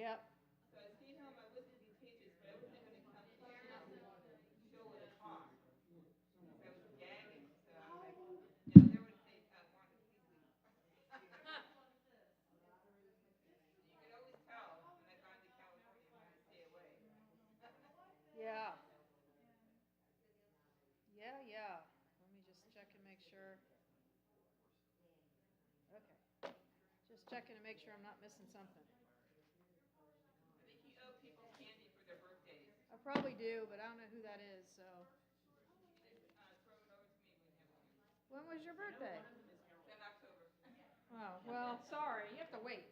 Yep. So I stayed home. I wasn't going to be teachers, but I wasn't going to come here and show and talk. I was gagging. So I was like, no, there would they wanted to please leave. You could always tell when I've gone to California when I stay away. Yeah. Yeah, yeah. Let me just check and make sure. Okay. Just checking to make sure I'm not missing something. I think you owe people candy for their birthdays. I probably do, but I don't know who that is, so. You just throw it over to me when you have a chance. When was your birthday? 10 October. Oh, well, sorry. You have to wait.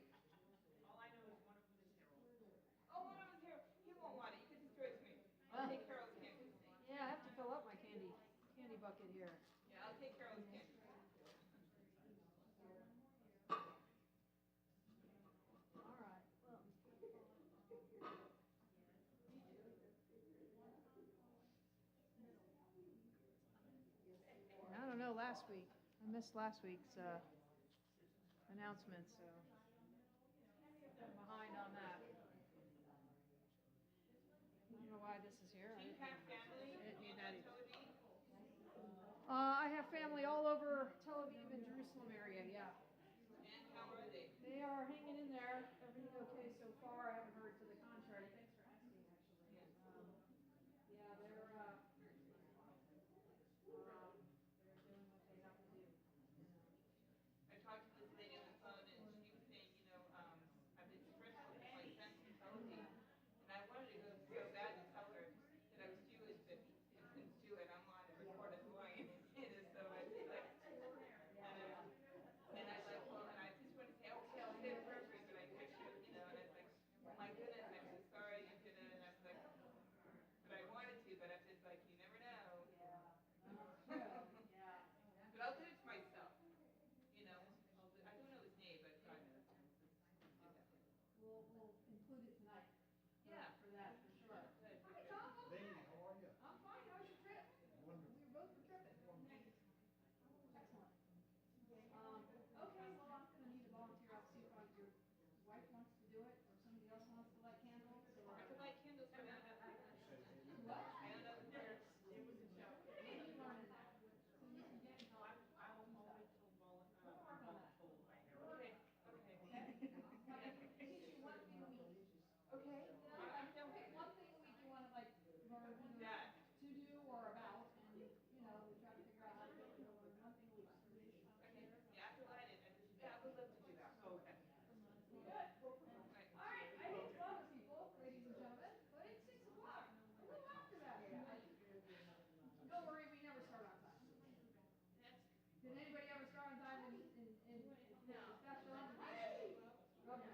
Oh, one of us here. He won't want it. You can just throw it to me. I'll take Carol's candy. Yeah, I have to fill up my candy bucket here. Yeah, I'll take Carol's candy. All right. Well. I don't know, last week. I missed last week's announcement, so I'm behind on that. I don't know why this is here. Do you have family in Tel Aviv? I have family all over Tel Aviv and Jerusalem area, yeah. And how are they? They are hanging in there. Everything okay so far. I haven't heard to the contrary. Thanks for asking, actually. Yeah, they're doing what they have to do. I talked to this lady on the phone, and she was saying, I've been stressed with my son in Tel Aviv, and I wanted to go so bad to tell her that I was Jewish, but I couldn't do it. I'm on a recorded line, so I was like, and I like, well, and I just wanted to say, okay, I'll say a prayer for you, but I couldn't, and I was like, oh my goodness, I'm so sorry you couldn't, and I was like, but I wanted to, but I'm just like, you never know. Yeah. But I'll do it to myself, I don't know his name, but God knows. We'll include it tonight. Yeah. For that, for sure. Hi, Tom. Lady, how are you? I'm fine. How was your trip? Wonderful. We both were tripping. Excellent. Okay, well, I'm going to need a volunteer. I'll see if your wife wants to do it or somebody else wants to light candles. Or... I could light candles for now. What? I don't know the words. It was a joke. Hey, you learned that. So you can get until I will always we'll work on that. Okay. Teach you one thing a week. Okay? Then pick one thing a week you want to like learn That. to do or about, and we try to figure out how to do it. Learn one thing a week. Okay. Yeah, after light it. Yeah, I would love to do that. Okay. Good. All right. I hate to bother people, ladies and gentlemen, but it's 6 o'clock. A little after that. Don't worry, we never start on time. Did anybody ever start on time in That's wrong? Hey! Okay.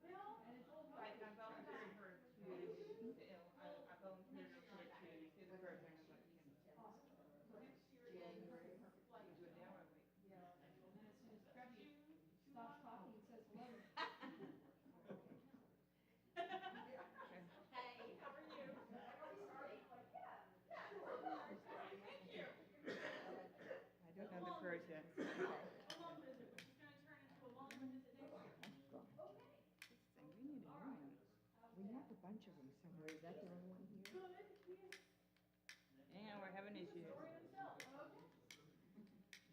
Well, and it's old I volunteered her to, I volunteered her to say the prayers. I know what Awesome. you can do it now or wait. Yeah. And then as soon as Trevi stops talking and says hello. Hey, how are you? Thank you. I don't know the prayers yet. We have a bunch of them somewhere. Is that the only one here? Yeah, we're having issues.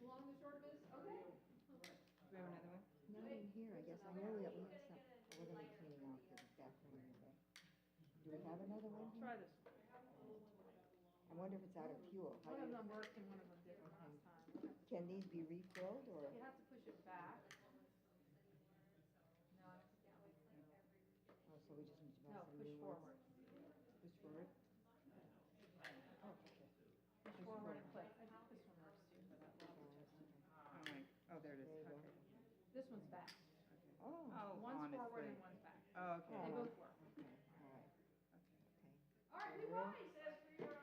Long and short of this, okay. Do we have another one? Not in here, I guess. I know we have some. We're going to be cleaning off the bathroom today. Do we have another one here? Try this. I wonder if it's out of fuel. One of them worked and one of them didn't last time. Can these be refilled or? You have to push it back. No, I don't think that way. Oh, so we just need to buy No, some push new forward. ones? Push forward? Oh, okay. Push forward and click. I think this one works too, but I'll have to test it. Oh, there it is. There you go. Okay. This one's back. Oh, One's honestly. forward and one's back. Oh, okay. They both work. okay, all right. Okay. All right, we rise as for your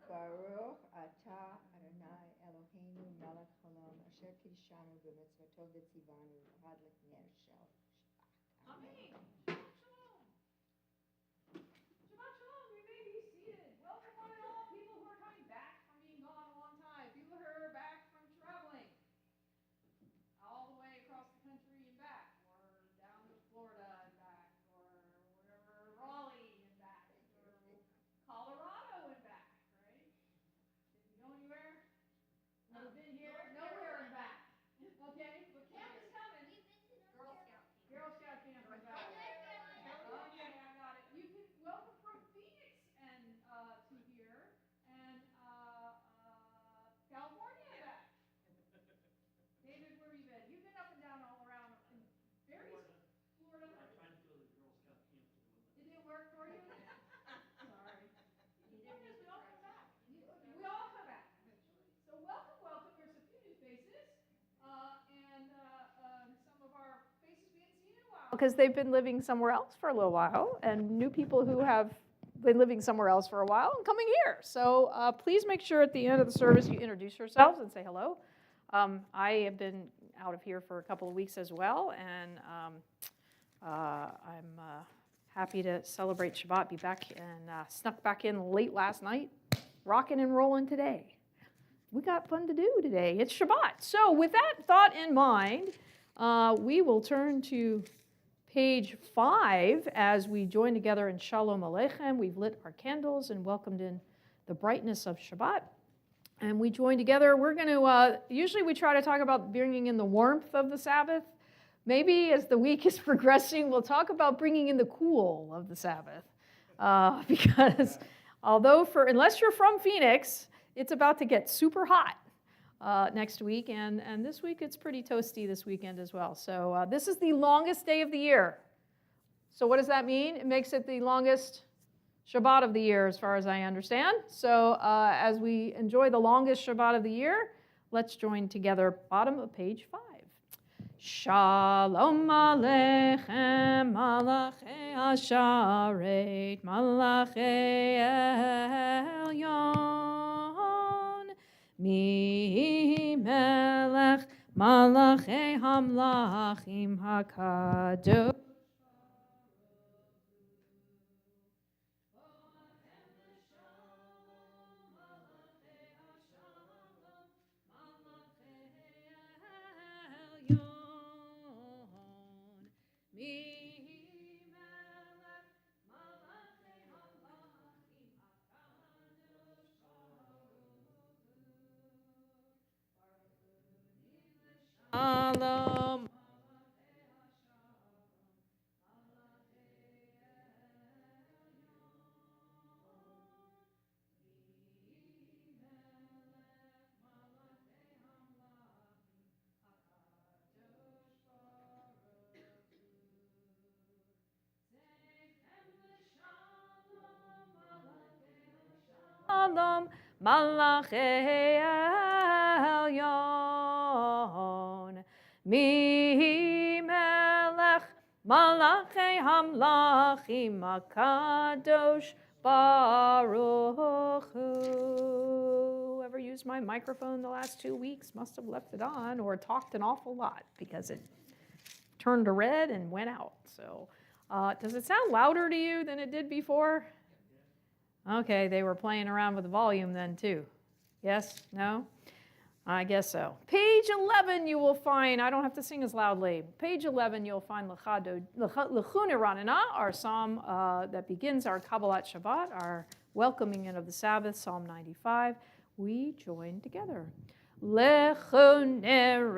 Baruch atah Adonai Eloheinu melech haolam asher kiddushanu b'mitzvotav v'tzivanu hadlik ner shel Shabbat. Amen. Shabbat shalom. Shabbat shalom. We may be seated. Welcome one and all people who are coming back from being gone a long time. People who are back from traveling all the way across the country and back. because they've been living somewhere else for a little while, and new people who have been living somewhere else for a while and coming here. So please make sure at the end of the service you introduce yourselves and say hello. I have been out of here for a couple of weeks as well, and I'm happy to celebrate Shabbat, be back, and snuck back in late last night, rocking and rolling today. We got fun to do today. It's Shabbat. So with that thought in mind, we will turn to page 5 as we join together in Shalom Aleichem. We've lit our candles and welcomed in the brightness of Shabbat. And we join together. We're going to, usually we try to talk about bringing in the warmth of the Sabbath. Maybe as the week is progressing, we'll talk about bringing in the cool of the Sabbath. Because although unless you're from Phoenix, it's about to get super hot next week. And this week it's pretty toasty this weekend as well. So this is the longest day of the year. So what does that mean? It makes it the longest Shabbat of the year as far as I understand. So as we enjoy the longest Shabbat of the year, let's join together, bottom of page 5. Shalom Aleichem, Malachei Hasharet, Malachei Elyon, Mi Melech, Malachei Hamlachim HaKadosh. Shalom. Shalom, Malachei Elyon, Mi Melech, Malachei Hamlachim HaKadosh Baruch Hu. Whoever used my microphone the last 2 weeks must have left it on or talked an awful lot because it turned to red and went out. So does it sound louder to you than it did before? Okay, they were playing around with the volume then too. Yes? No? I guess so. Page 11 you will find, I don't have to sing as loudly, page 11 you'll find L'chune Ranana, our psalm that begins our Kabbalat Shabbat, our welcoming in of the Sabbath, Psalm 95. We join together. L'chune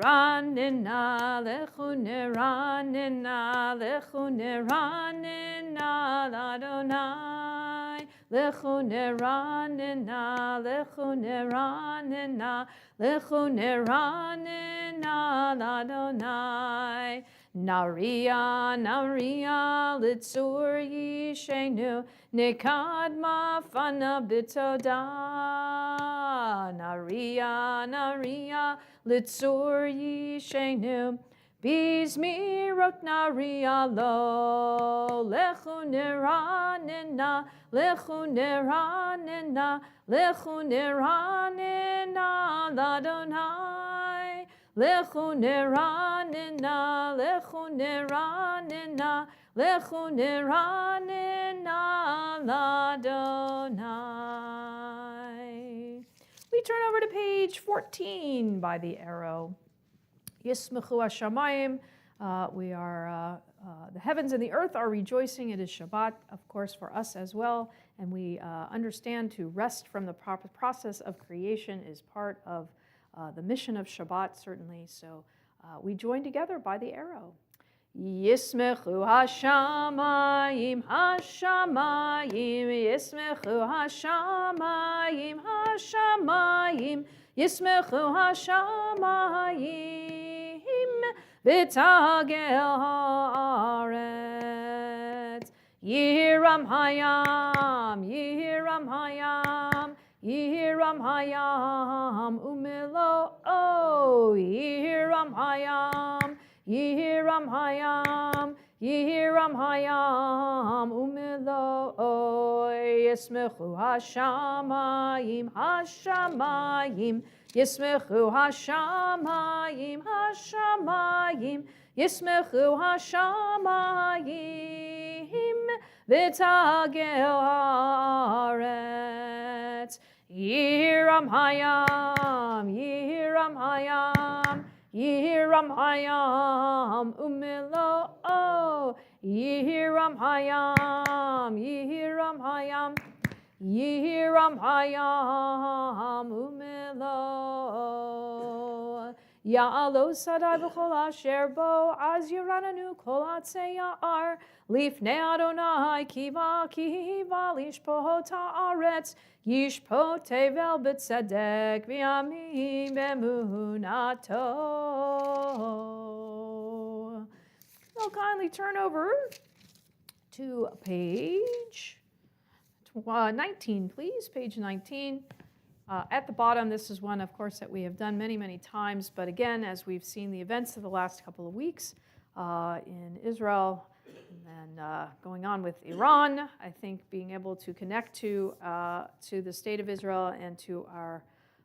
Ranana, L'chune Ranana, L'chune Ranana, L'Adonai. L'chune Ranana, L'chune Ranana, L'chune Ranana, L'Adonai. Naria, Naria, Litzur Yishenu, Nekadma Fana Bitoda. Naria, Naria, Litzur Yishenu, Bizmirot Naria lo, L'chune Ranana, L'chune Ranana, L'chune Ranana, L'Adonai. L'chune Ranana, L'chune Ranana, L'chune Ranana, L'Adonai. We turn over to page 14 by the arrow. Yismechu Hashamayim. We are, the heavens and the earth are rejoicing. It is Shabbat, of course, for us as well. And we understand to rest from the process of creation is part of the mission of Shabbat, certainly. So we join together by the arrow. Yismechu Hashamayim, Hashamayim, Yismechu Hashamayim, Hashamayim, Yismechu Hashamayim, V'tagel haaretz. Yiram hayam, Yiram hayam, Yiram hayam, umilo, oh, Yiram hayam, Yiram hayam, Yihiram hayam umiloi, Yismechu hashamayim, hashamayim, Yismechu hashamayim, hashamayim, Yismechu hashamayim, v'tagel haaretz. Yihiram hayam, Yihiram hayam, Yihiram hayam umilo, Yihiram hayam, Yihiram hayam, Yihiram hayam umilo. Ya'alo sadai v'chol asher bo, az yirananu kol atzei ya'ar, lifnei Adonai kiva lishpot ha'aretz, yishpot tevel b'tzedek v'yamim b'emunato. I'll kindly turn over to page 19, please, page 19. At the bottom, this is one, of course, that we have done many, many times. But again, as we've seen the events of the last couple of weeks in Israel, and then going on with Iran, I think being able to connect to the state of Israel and to our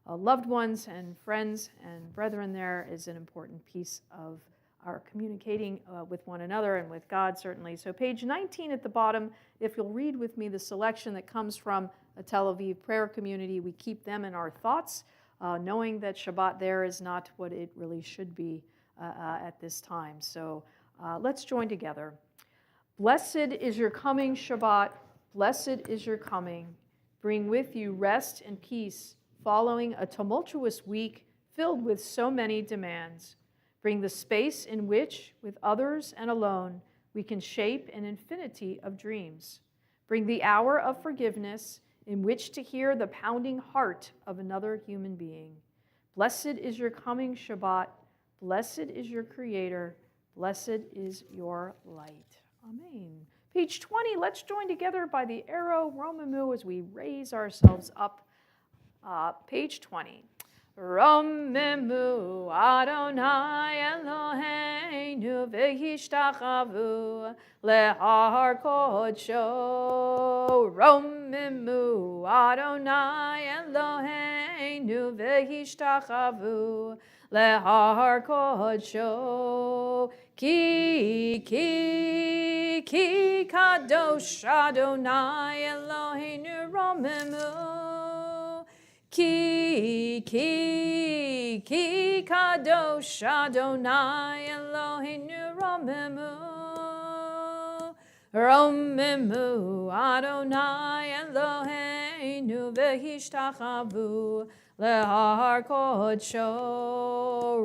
loved ones and friends and brethren there is an important piece of our communicating with one another and with God, certainly. So page 19 at the bottom, if you'll read with me the selection that comes from a Tel Aviv prayer community, we keep them in our thoughts, knowing that Shabbat there is not what it really should be at this time. So let's join together. Blessed is your coming, Shabbat. Blessed is your coming. Bring with you rest and peace, following a tumultuous week filled with so many demands. Bring the space in which, with others and alone, we can shape an infinity of dreams. Bring the hour of forgiveness in which to hear the pounding heart of another human being. Blessed is your coming, Shabbat. Blessed is your Creator. Blessed is your light. Amen. Page 20, let's join together by the arrow, Romamu, as we raise ourselves up. Page 20. Romamu Adonai Eloheinu v'hishtachavu lehar kodsho. Romamu Adonai Eloheinu v'hishtachavu lehar kodsho. Ki kadosh Adonai Eloheinu romamu. Ki kadosh Adonai Eloheinu romamu. Romamu Adonai Eloheinu v'hishtachavu lehar kodsho.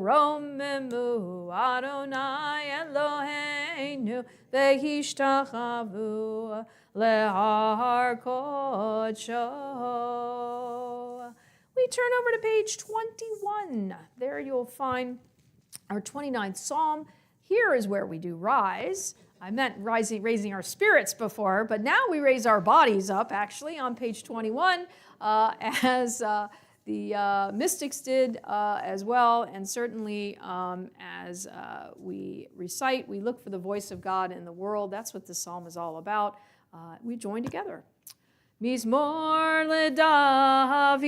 Romamu Adonai Eloheinu v'hishtachavu lehar kodsho. We turn over to page 21. There you'll find our 29th Psalm. Here is where we do rise. I meant raising our spirits before, but now we raise our bodies up, actually, on page 21, as the mystics did as well, and certainly as we recite, we look for the voice of God in the world. That's what this psalm is all about. We join together. Mizmor leDavid,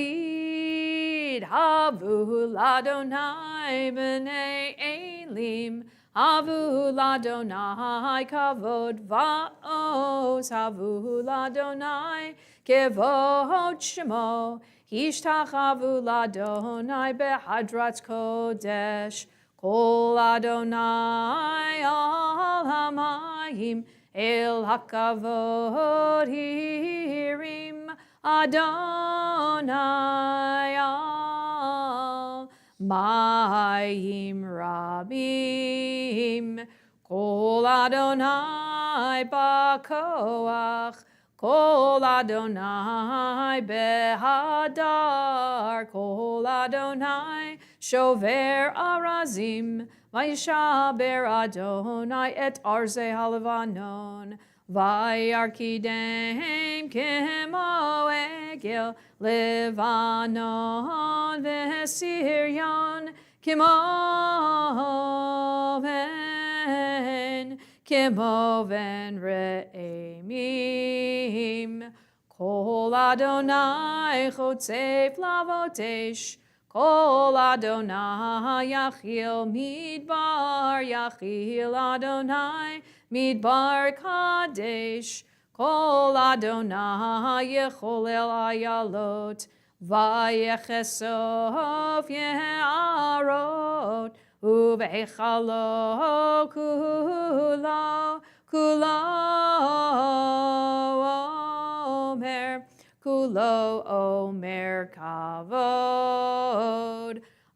havu l'Adonai b'nei Elim, havu l'Adonai kavod va'oz, havu l'Adonai kevod shemo, hishtachavu l'Adonai behadrat kodesh, kol Adonai al hamayim, El hakavod hirim Adonai al mayim rabim. Kol Adonai bakoach, Kol Adonai behadar, Kol Adonai shover arazim. Vayishaber Adonai et arze halavanon, vayarkidem kemo egel Levanon v'Siryon kemo ben Kimoven re'emim. Kol Adonai chotzef lavotesh. Kol Adonai yachil midbar. Yachil Adonai midbar kadesh. Kol Adonai yecholel ayalot. Vayechesov ye'arot. Uveichalo kulo, kulo omer kavod.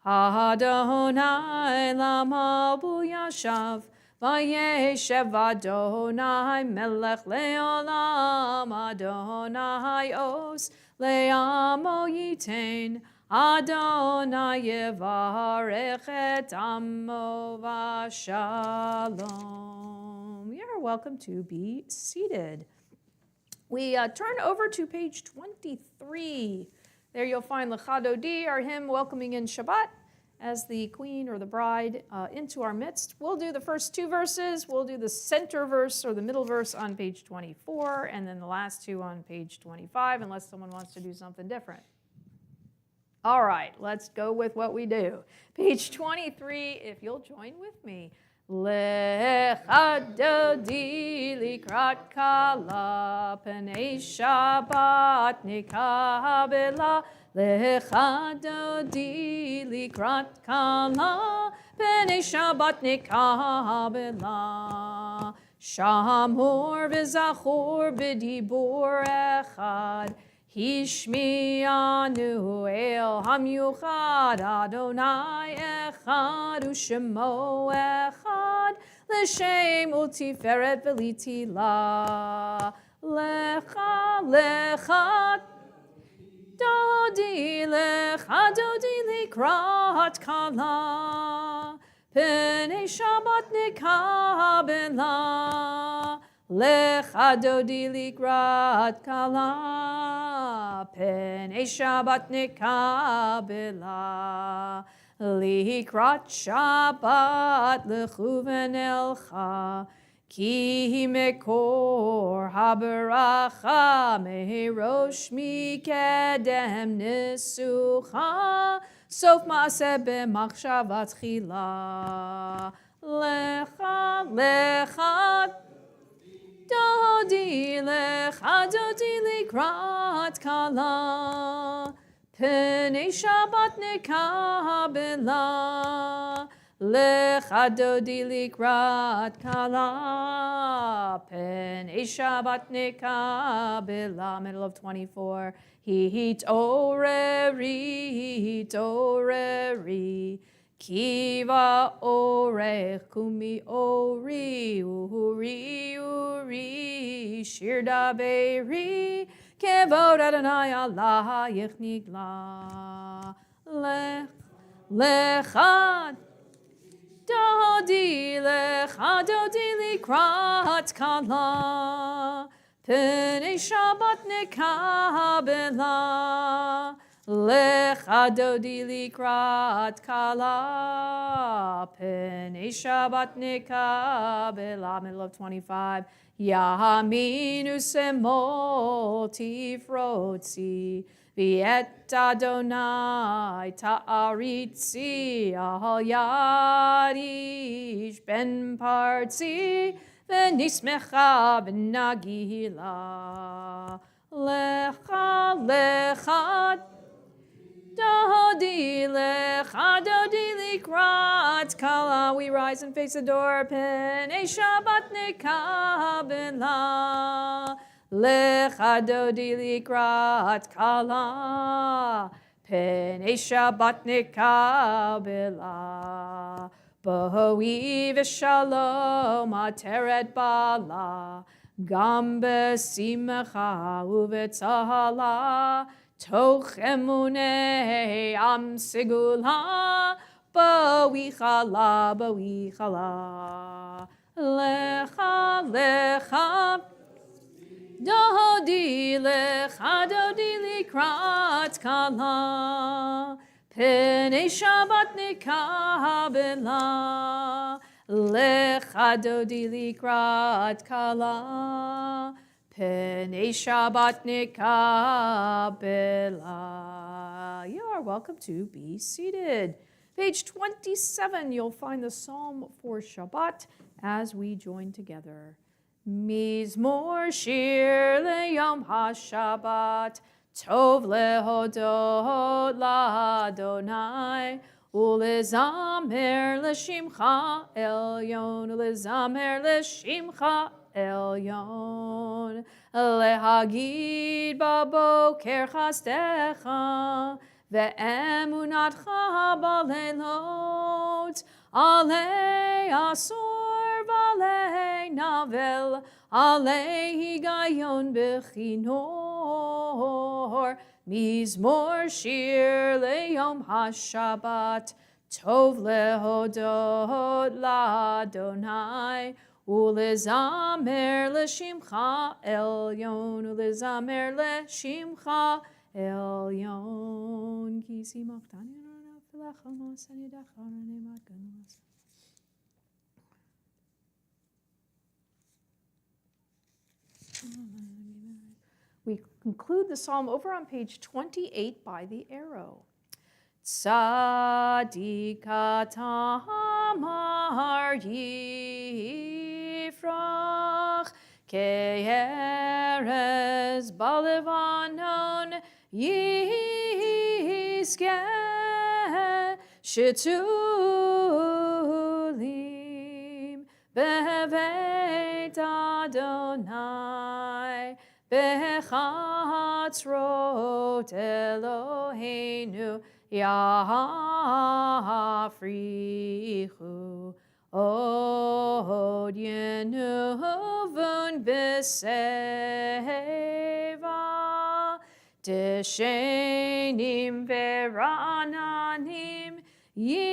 Adonai lama bu yashav, vayeshev Adonai melech leolam, Adonai os leamo yitain. Adonai yevarech et amo v'shalom. You're welcome to be seated. We turn over to page 23. There you'll find L'chadodi, our hymn welcoming in Shabbat as the queen or the bride into our midst. We'll do the first two verses. We'll do the center verse or the middle verse on page 24, and then the last two on page 25, unless someone wants to do something different. All right, let's go with what we do. Page 23, if you'll join with me. L'chadodi likrat kala p'nei Shabbat nikabela. L'chadodi likrat kala p'nei Shabbat nikabela. Shamor v'zachor b'dibur echad. Hishmianu el hamyuchad Adonai echad u'shemo echad l'shem u'tiferet v'litila lecha dodi likrat kala p'nei Shabbat nikabela. L'chadodi likrat kala p'nei Shabbat nikabela. Likrat Shabbat lechuven elcha ki mekor habaracha mehirosh mikedem nisucha sof maaseh b'machshavat chila. Lecha Dodi l'chadodi likrat kala p'nei Shabbat nikabela. L'chadodi likrat kala p'nei Shabbat nikabela. Middle of 24. Hitoreri Kiva orech kumi ori uri shirda beiri kevod Adonai Allah yechnigla lechad dodi likrat kala p'nei Shabbat nikabela. L'chadodi likrat kala p'nei Shabbat nikabela. Middle of 25. Yaminu semol tifrotzi v'et Adonai ta'aritzi al yadish ben partzi v'nismecha v'nagila. Lecha Dodi likrat kala. We rise and face the door. P'nei Shabbat nikabela. L'chadodi likrat kala p'nei Shabbat nikabela. B'hui v'shalom ateret bala gam b'simcha u'v'tzahala. Toch emunei am segula b'wichala lecha dodi likrat kala p'nei Shabbat nikabela. Lecha dodi likrat kala, Penei Shabbat nikabela. You are welcome to be seated. Page 27, you'll find the psalm for Shabbat as we join together. Mizmor shir leyom ha-Shabbat, tov lehodot la'Adonai, ulezamer l'shimcha elyon, ulezamer l'shimcha elyon, lehagid baboker chastecha, ve'emunatcha balelot, alei asor v'alei navel, alei higayon bechinor, mizmor shir leyom ha-Shabbat, tov lehodot la'Adonai, ulezamer l'shimcha elyon, ulezamer l'shimcha elyon. Ki simchtani v'lecha ma'aseh yadecha ranei matganos. We conclude the psalm over on page 28 by the arrow. Tzadika tamar yifrach, ke'erez balevanon yizkeh, shetulim beveit Adonai, bechatzrot Eloheinu yafrichu, od yenuvun b'seva, deshenim verananim yiyu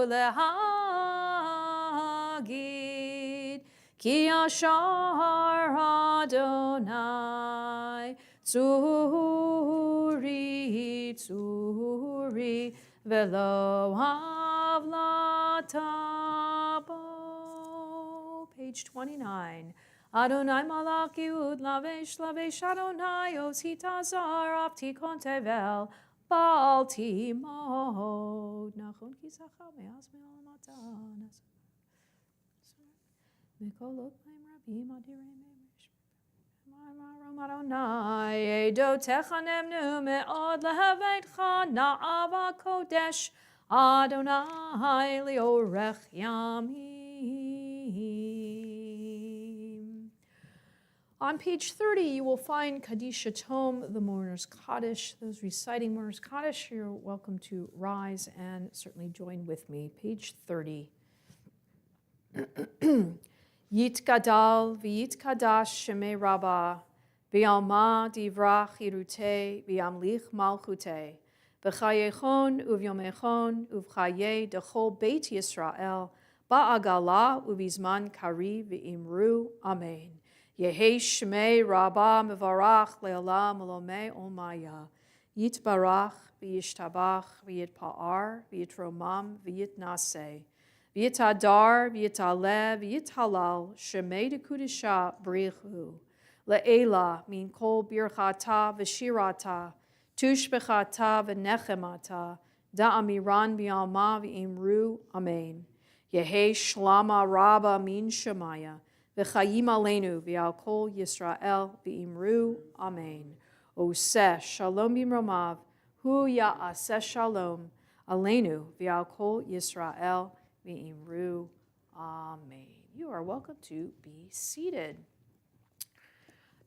lehagid, ki yashar Adonai, tzuri, tzuri, velo havlatabo. Page 29. Adonai malach yud lavesh lavesh Adonai ositazar aftikon tevel bal timod. Nachon ki zachar me'az me'olamata mikolot meim rabim adirei me'mish ma'arom Adonai edo techanemnu me'od lehaveitcha na'ava kodesh Adonai liorech yamim. On page 30, you will find Kaddish Tom, the Mourner's Kaddish. Those reciting Mourner's Kaddish, you're welcome to rise and certainly join with me. Page 30. Yitgadal v'yitkadash shemei Rabbah, v'yalma divrach irute, v'yamlich malchute, v'chayechon uvyomechon uvchaye dechol Beit Yisrael, ba'agala uvizman kari v'imru, amen. Yehi shmei Rabbah mevarach le'olam olomei olmaya, yitbarach v'yishtabach v'yitpa'ar v'yitromam v'yitnaseh, v'yitadar, v'yitaleh, v'yithalal, shemei dekudisha brichu, le'ela min kol birchata v'shirata, tushbechata v'nechemata, da'amiran b'yalma v'imru, amen. Yehi shlama rabba min shemaya, v'chayim aleinu v'al kol Yisrael v'imru, amen. Oseh shalom b'mromav, hu ya'aseh shalom, aleinu v'al kol Yisrael v'imru, amen. You are welcome to be seated.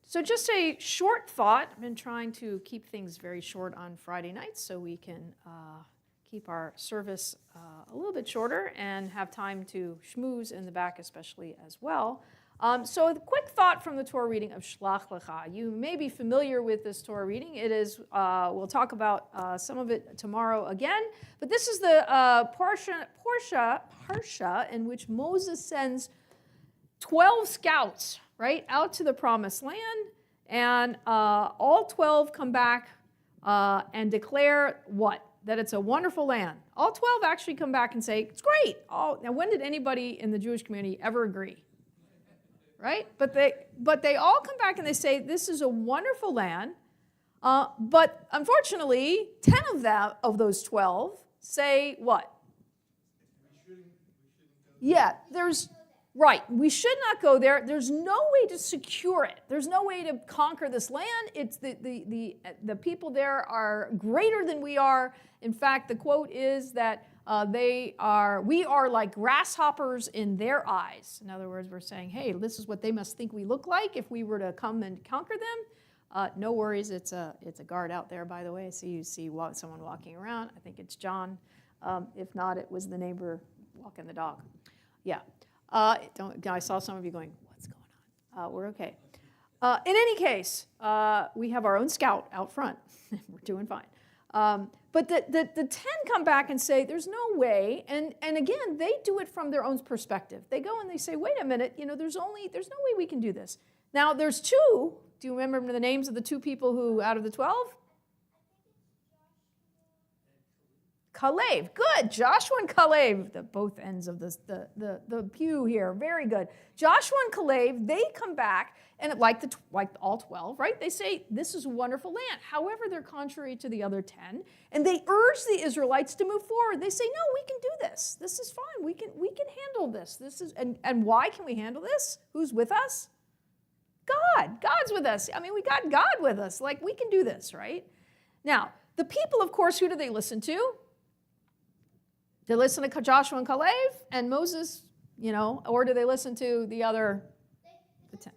So just a short thought. I've been trying to keep things very short on Friday nights so we can keep our service a little bit shorter and have time to schmooze in the back especially as well. So a quick thought from the Torah reading of Shlach Lecha. You may be familiar with this Torah reading. It is, we'll talk about some of it tomorrow again, but this is the parsha in which Moses sends 12 scouts, right, out to the promised land, and all 12 come back and declare what? That it's a wonderful land. All 12 actually come back and say, it's great. Now, when did anybody in the Jewish community ever agree? Right? But they all come back and they say, this is a wonderful land. But unfortunately, 10 of those 12 say what? Yeah, right. We should not go there. There's no way to secure it. There's no way to conquer this land. It's the people there are greater than we are. In fact, the quote is that we are like grasshoppers in their eyes. In other words, we're saying, hey, this is what they must think we look like if we were to come and conquer them. No worries, it's a guard out there, by the way. So you see someone walking around. I think it's John. If not, it was the neighbor walking the dog. Yeah. I saw some of you going, what's going on? We're okay. In any case, we have our own scout out front. We're doing fine. But the 10 come back and say, there's no way. And again, they do it from their own perspective. They go and they say, wait a minute, there's no way we can do this. Now, there's 2. Do you remember the names of the 2 people who, out of the 12? Caleb. Good. Joshua and Caleb, both ends of the pew here. Very good. Joshua and Caleb, they come back, and like all 12, right? They say, this is a wonderful land. However, they're contrary to the other 10, and they urge the Israelites to move forward. They say, no, we can do this. This is fine. We can handle this. And why can we handle this? Who's with us? God. God's with us. I mean, we got God with us. Like, we can do this, right? Now, the people, of course, who do they listen to? They listen to Joshua and Caleb and Moses, or do they listen to the other 10?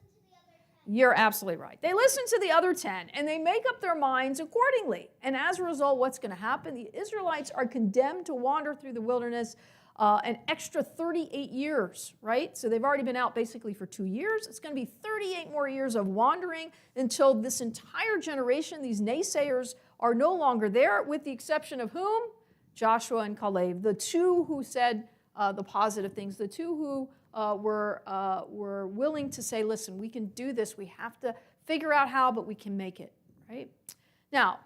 You're absolutely right. They listen to the other 10, and they make up their minds accordingly. And as a result, what's going to happen? The Israelites are condemned to wander through the wilderness an extra 38 years, right? So they've already been out basically for 2 years. It's going to be 38 more years of wandering until this entire generation, these naysayers, are no longer there, with the exception of whom? Joshua and Caleb, the 2 who said the positive things, the 2 who were willing to say, listen, we can do this. We have to figure out how, but we can make it, right? Now,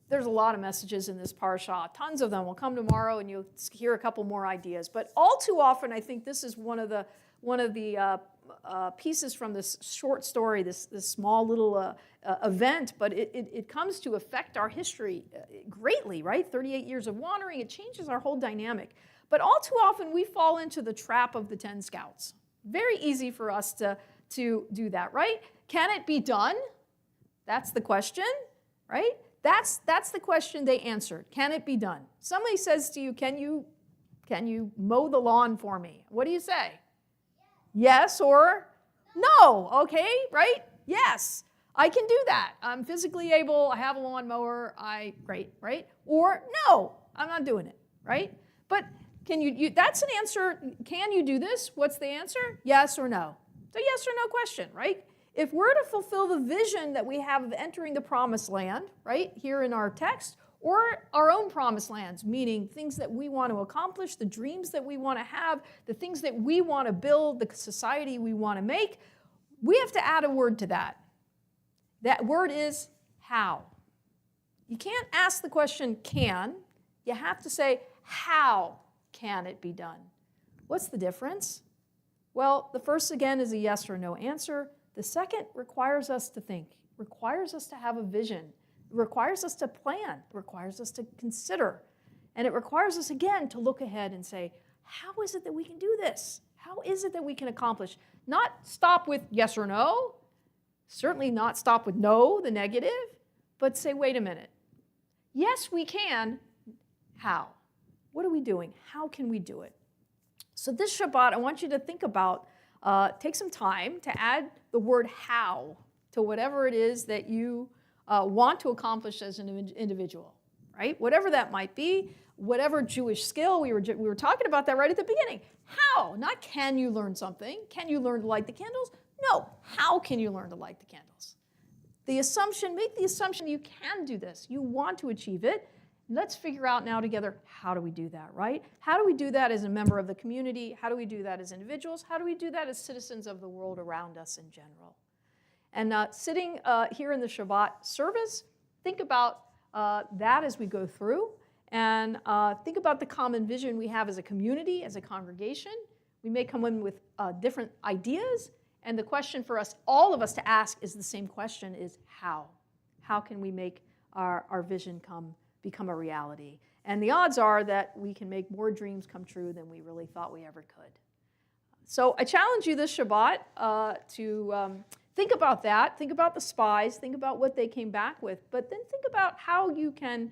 there's a lot of messages in this parsha, tons of them. We'll come tomorrow and you'll hear a couple more ideas. But all too often, I think this is one of the pieces from this short story, this small little event, but it comes to affect our history greatly, right? 38 years of wandering, it changes our whole dynamic. But all too often, we fall into the trap of the 10 scouts. Very easy for us to do that, right? Can it be done? That's the question, right? That's the question they answered. Can it be done? Somebody says to you, can you mow the lawn for me? What do you say? Yes or no, okay, right? Yes, I can do that. I'm physically able, I have a lawnmower, great, right? Or no, I'm not doing it, right? But that's an answer. Can you do this? What's the answer? Yes or no. It's a yes or no question, right? If we're to fulfill the vision that we have of entering the promised land, right, here in our text, or our own promised lands, meaning things that we want to accomplish, the dreams that we want to have, the things that we want to build, the society we want to make, we have to add a word to that. That word is how. You can't ask the question can. You have to say, how can it be done? What's the difference? Well, the first, again, is a yes or no answer. The second requires us to think, requires us to have a vision. It requires us to plan, it requires us to consider, and it requires us, again, to look ahead and say, how is it that we can do this? How is it that we can accomplish? Not stop with yes or no, certainly not stop with no, the negative, but say, wait a minute. Yes, we can. How? What are we doing? How can we do it? So this Shabbat, I want you to think about, take some time to add the word how to whatever it is that you want to accomplish as an individual, right? Whatever that might be, whatever Jewish skill, we were talking about that right at the beginning. How? Not can you learn something? Can you learn to light the candles? No. How can you learn to light the candles? Make the assumption you can do this. You want to achieve it. Let's figure out now together, how do we do that, right? How do we do that as a member of the community? How do we do that as individuals? How do we do that as citizens of the world around us in general? And sitting here in the Shabbat service, think about that as we go through. and think about the common vision we have as a community, as a congregation. We may come in with different ideas, and the question for us, all of us to ask is the same question, is how? How can we make our vision become a reality? And the odds are that we can make more dreams come true than we really thought we ever could. So I challenge you this Shabbat to think about that, think about the spies, think about what they came back with, but then think about how you can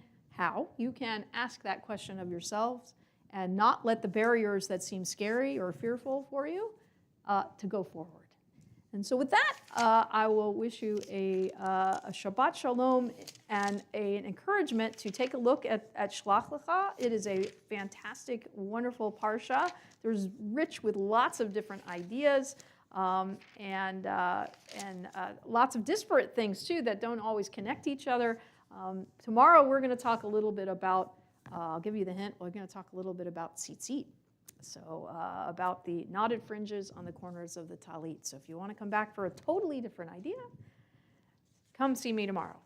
ask that question of yourselves and not let the barriers that seem scary or fearful for you to go forward. And so with that, I will wish you a Shabbat Shalom and an encouragement to take a look at Shlach Lecha. It is a fantastic, wonderful parsha. There's rich with lots of different ideas and lots of disparate things, too, that don't always connect each other. Tomorrow, we're going to talk a little bit about, I'll give you the hint, we're going to talk a little bit about tzitzit. So about the knotted fringes on the corners of the talit. So if you want to come back for a totally different idea, come see me tomorrow.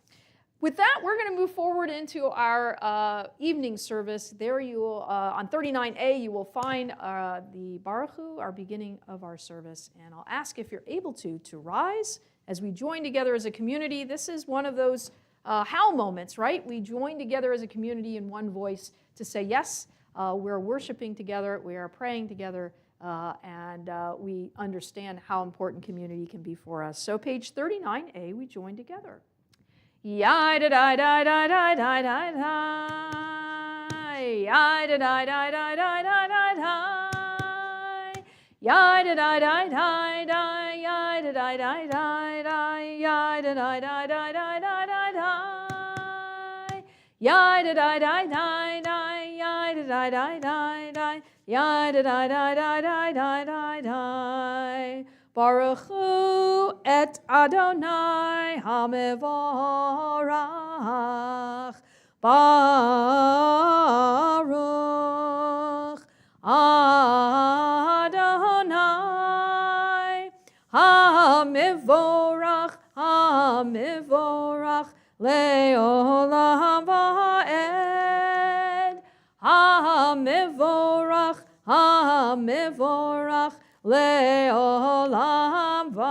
With that, we're going to move forward into our evening service. There you will, on 39A, you will find the Baruch Hu, our beginning of our service. And I'll ask if you're able to rise as we join together as a community. This is one of those how moments, right? We join together as a community in one voice to say, yes, we're worshiping together, we are praying together, and we understand how important community can be for us. So page 39A, we join together. Baruch Hu et Adonai HaMevorach. Baruch Adonai HaMevorach. HaMevorach le'olam va'ed. HaMevorach. HaMevorach le'olam va'ed.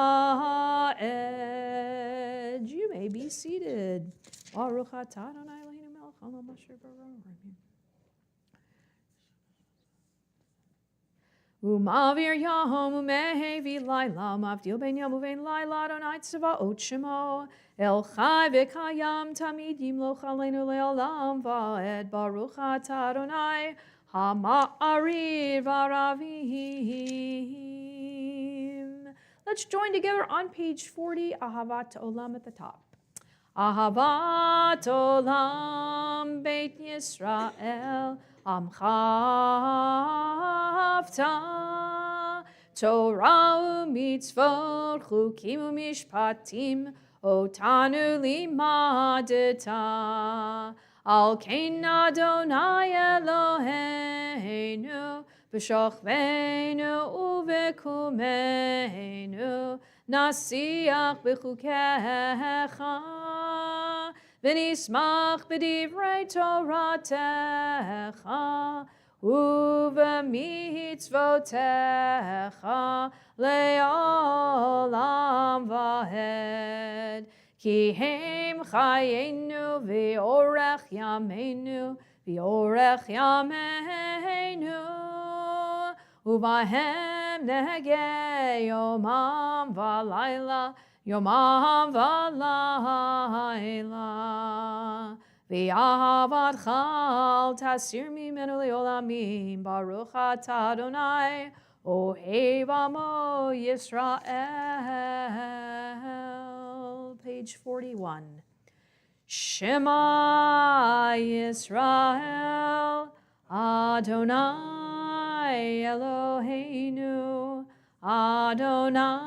You may be seated. Baruch atah Adonai Eloheinu melech haolam asher bara. Umavir yom umehevi laila mavdil ben yom uvein laila Adonai tzvaot shemo el chai v'kayam tamid yimloch aleinu le'olam va'ed. Baruch atah Adonai Ha'ma'ariv aravim. Let's join together on page 40, Ahavat Olam at the top. Ahavat Olam Beit Yisrael Amchavta Torah u'mitzvot chukim u'mishpatim otanu limadeta. Al kein Adonai Eloheinu b'shachveinu u'v'kumeinu nasiach b'chukecha v'nismach b'divrei Toratecha u'v'mitzvotecha le'olam va'ed. Ki hem chayenu v'orech yameinu v'orech yameinu uvahem nehege yomam v'layla yomam v'layla v'ahavat chal tasir mimenu le'olamim. Baruch atah Adonai ohev amo Yisrael. Page 41. Shema Yisrael Adonai Eloheinu Adonai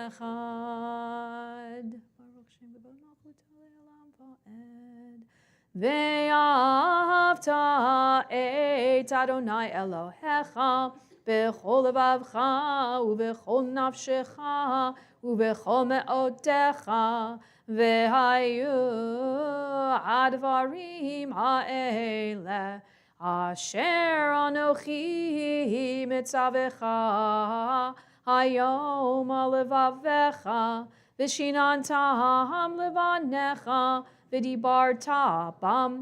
Echad. Baruch Shem Kavod Malchut Le'olam Va'ed. Ve'ahavta et Adonai Elohecha bechol levavcha uvechol nafshecha uvechol me'otecha vehayu advarim ha'ele asher anochi mitzavecha hayom alevavecha v'shinantam levanecha v'dibarta bam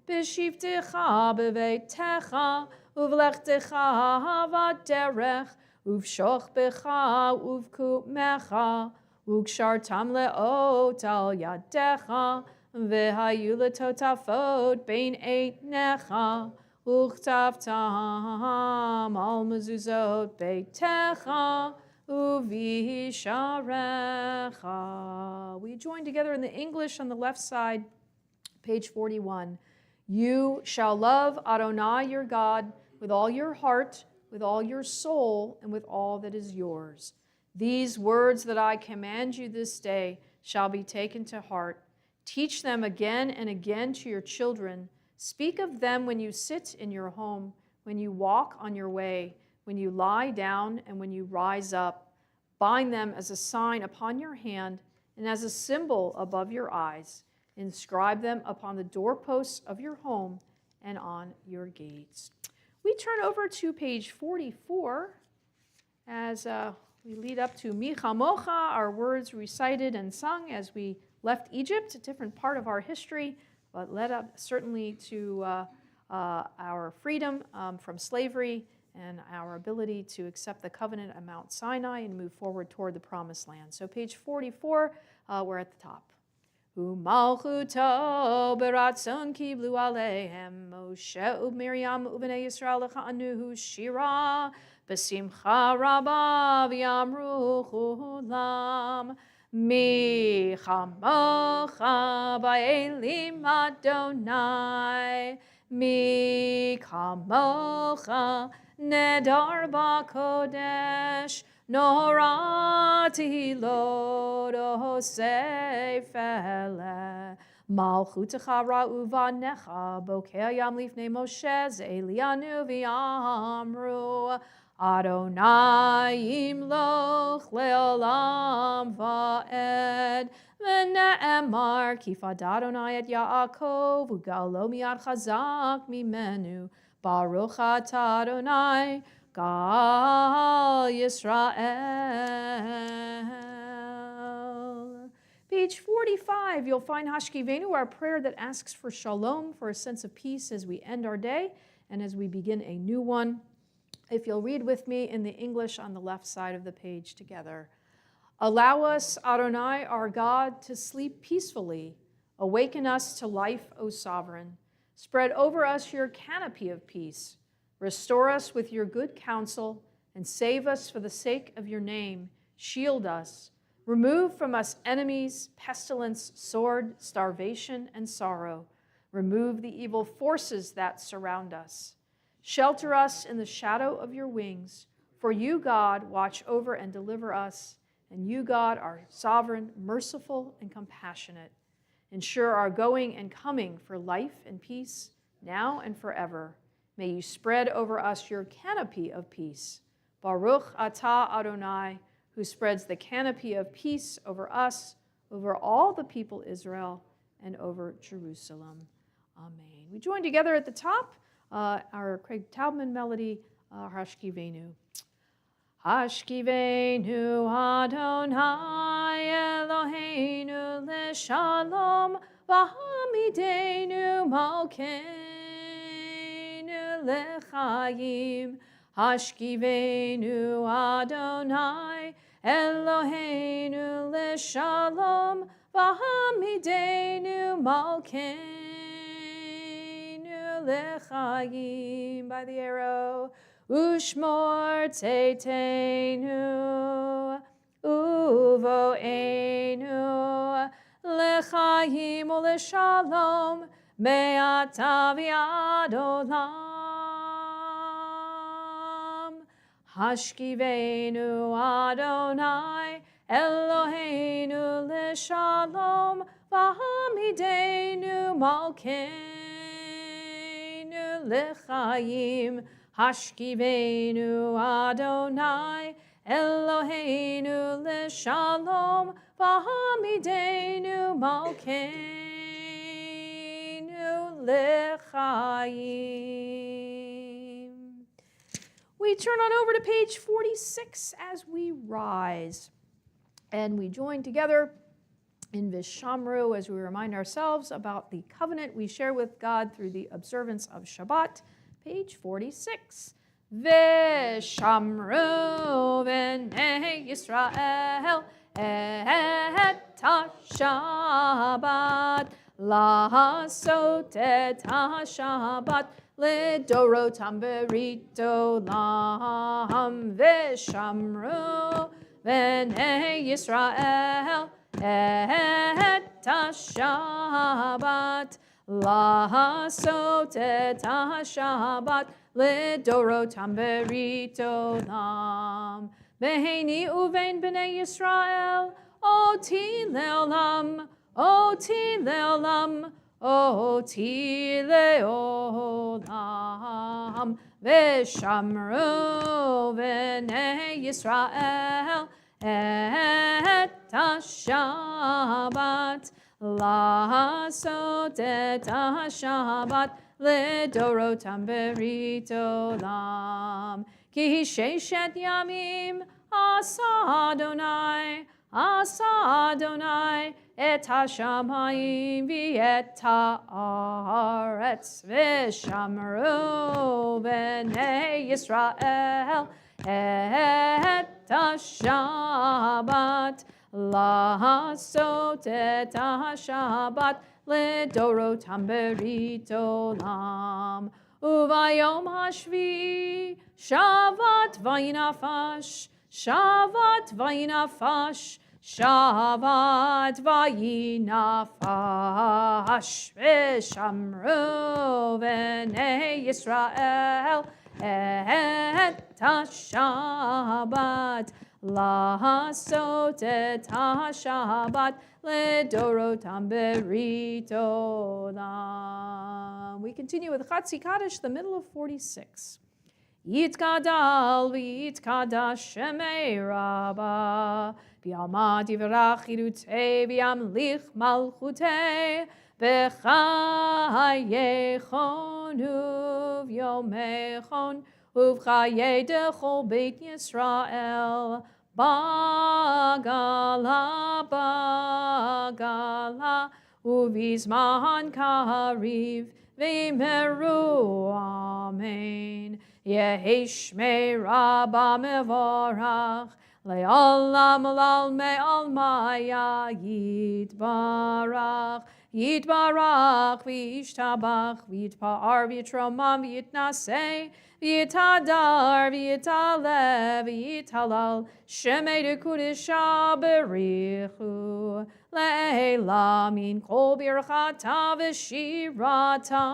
b'shivtecha b'veitecha uvlechtecha v'derech uvshoch becha uvkumecha ukshartam leot al yadecha v'hayu letotafot bein eitnecha uchtavtam al mezuzot beitecha uvisharecha. We join together in the English on the left side, page 41. You shall love Adonai your God with all your heart, with all your soul, and with all that is yours. These words that I command you this day shall be taken to heart. Teach them again and again to your children. Speak of them when you sit in your home, when you walk on your way, when you lie down, and when you rise up. Bind them as a sign upon your hand and as a symbol above your eyes. Inscribe them upon the doorposts of your home and on your gates. We turn over to page 44 as we lead up to Mi Chamocha, our words recited and sung as we left Egypt, a different part of our history, but led up certainly to our freedom from slavery and our ability to accept the covenant at Mount Sinai and move forward toward the promised land. So page 44, we're at the top. Umalchuto beratzon kiblu aleihem Moshe u'Miriam u'bnei Yisrael lecha'anuhu shira b'simcha rabba v'yamru chulam mi chamocha ba'elim Adonai mi kamocha nedar ba'kodesh Norati lodo seifele Malchutecha ra'uvanecha Bokeh yam lifnei Moshe Ze'elianu v'yamru Adonai imloch le'olam va'ed V'ne'emar kifad Adonai et Yaakov U'galo miyad chazak mimenu Baruch atah Adonai Gal Yisrael. Page 45, you'll find Hashkivenu, our prayer that asks for shalom, for a sense of peace as we end our day and as we begin a new one. If you'll read with me in the English on the left side of the page together. Allow us, Adonai, our God, to sleep peacefully. Awaken us to life, O Sovereign. Spread over us your canopy of peace. Restore us with your good counsel and save us for the sake of your name. Shield us. Remove from us enemies, pestilence, sword, starvation, and sorrow. Remove the evil forces that surround us. Shelter us in the shadow of your wings. For you, God, watch over and deliver us. And you, God, are sovereign, merciful, and compassionate. Ensure our going and coming for life and peace, now and forever. May you spread over us your canopy of peace. Baruch atah Adonai, who spreads the canopy of peace over us, over all the people Israel, and over Jerusalem. Amen. We join together at the top, our Craig Taubman melody, Hashkivenu. Hashkivenu Adonai Eloheinu leshalom v'hamidenu malkeinu lechayim. Hashkivenu Adonai Eloheinu leshalom v'hamidenu malkeinu lechayim. By the arrow. Ushmor teitenu, uvoenu, lechayim uleshalom, me'ata v'ad olam. Hashkivenu Adonai, Eloheinu leshalom, v'hamidenu malkeinu lechayim. Hashkivenu Adonai Eloheinu l'shalom v'hamidenu malkeinu l'chaim. We turn on over to page 46 as we rise, and we join together in Vishamru as we remind ourselves about the covenant we share with God through the observance of Shabbat. Page 46. Vishamru v'nei Yisrael et ha-Shabbat la'asot et ha-Shabbat lidorotam beritolam Vishamru v'nei Yisrael et ha-Shabbat la'asot et ha-Shabbat lidorotam beritolam V'heini uvein b'nei Yisrael oti le'olam oti le'olam oti le'olam V'shamru v'nei Yisrael et ha-Shabbat la'asot et ha-Shabbat lidorotam beritolam Ki sheshet yamim asa Adonai et hashamayim v'et haaretz v'shamru b'nei Yisrael et ha-Shabbat la'asot et ha-Shabbat lidorotam beritolam Uvayom hashvi Shavat vayinafash Shavat vayinafash Shavat vayinafash V'shamru v'nei Yisrael et ha-Shabbat la'asot et ha-Shabbat lidorotam beritolam. We continue with Chatzi Kaddish, the middle of 46. Yitkadal v'yitkadash shemei Rabba v'yamad yivrach yirutei v'yamlich malchutei v'chayechon uv'yomechon uv'chayei dechol beit Yisrael bagala uv'izman kariv v'meru amen Yehi shmei Rabba mevorach le'olam l'almei almaya yitbarach Yitbarach v'yishtabach v'yitpa'ar v'yitromam v'yitnaseh v'yitadar v'yitalev v'yitalal shemei dekudesha berichu le'ela min kol birchata v'shirata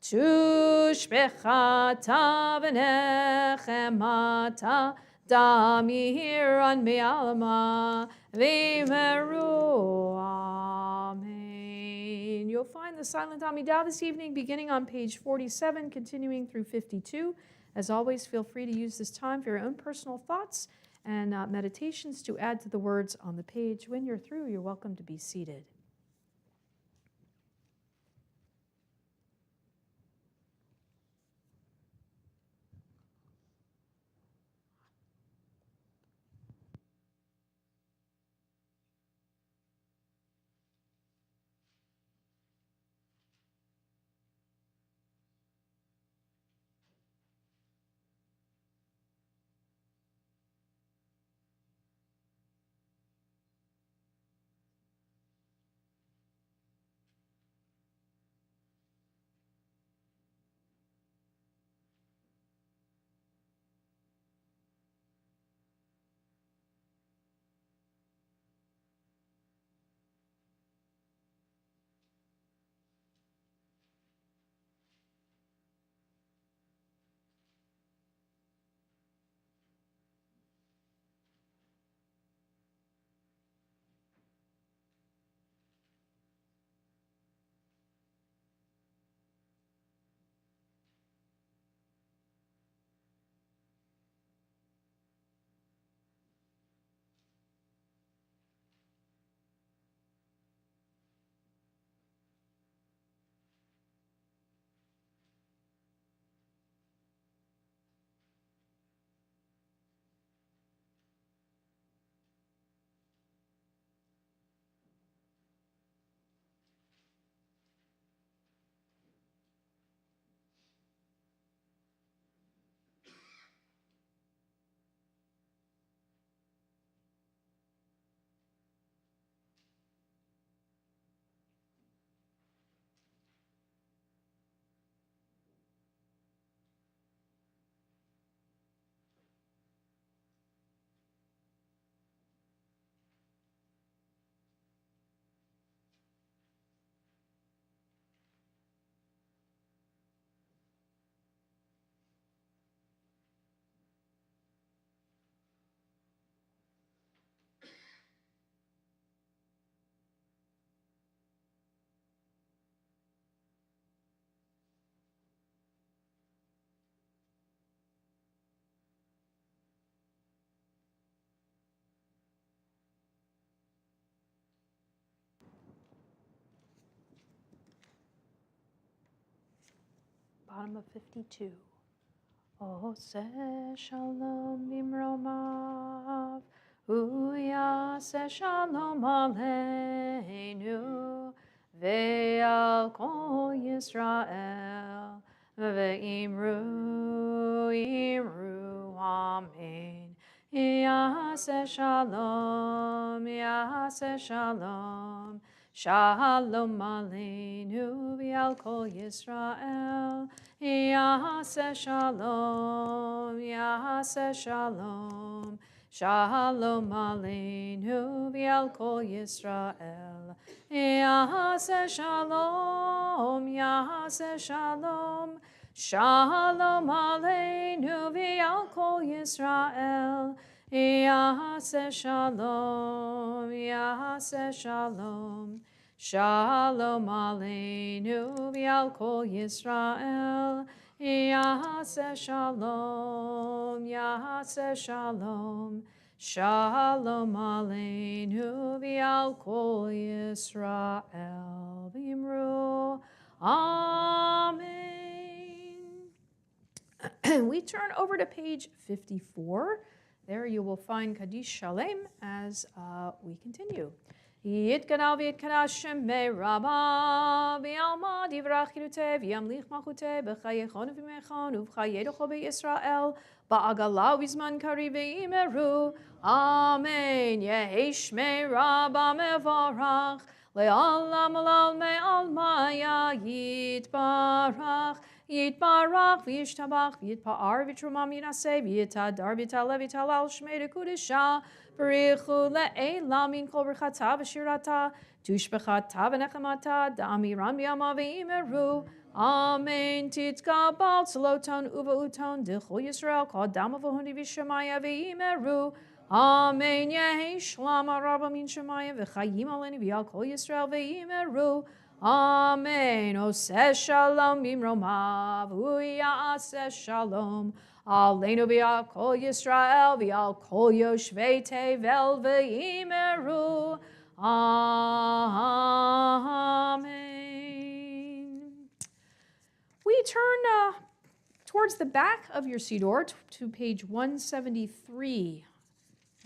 tushbechata v'nechemata damiran me'alma v'meru amen. You'll find the silent Amidah this evening beginning on page 47, continuing through 52. As always, feel free to use this time for your own personal thoughts and meditations to add to the words on the page. When you're through, you're welcome to be seated. bottom of 52. Oseh shalom bimromav, uyaseh shalom aleinu, ve'al kol Yisrael, ve'imru, imru, amen. Yaseh shalom, yaseh shalom, shalom aleinu, ve'al kol Yisrael, Yaseh shalom, Yaseh shalom, shalom aleinu v'al kol Yisrael. Yaseh shalom, Yaseh shalom, shalom aleinu v'al kol Yisrael. Yaseh shalom, Yaseh shalom, shalom aleinu v'al kol Yisrael. Yaseh shalom, Yaseh shalom, shalom aleinu v'al kol Yisrael. V'imru, amen. We turn over to page 54. There you will find Kaddish Shalem as we continue. Yitkanal v'yitkana shemei Rabba v'yalma divrach kiruteh v'yamlich malchuteh b'chayechon v'mechon uv'chayedocho b'Yisrael ba'agala v'zman kari v'imeru. Amen. Yehi shmei Rabba mevarach le'olam olal me'almaya yitbarach. Yitbarach v'yishtabach v'yitpa'ar v'trumam yinaseh v'yitadar v'yitaleh v'yitalal shmei dekudesha v'richu le'elam min kol berchata v'shirata tushbechata v'nechemata da'amiram b'yama v'imeru. Amen. Titkabal tzloton uva'uton d'chol Yisrael kol dama v'hundi v'shemaya v'imeru. Amen. Yehi shlama rabba min shemaya v'chayim aleni v'yal kol Yisrael v'imeru. Amen. Oseh shalom bimromav, uyaseh shalom aleinu v'al kol Yisrael v'al kol yoshvei tevel v'imeru. Amen. We turn towards the back of your Siddur to page 173.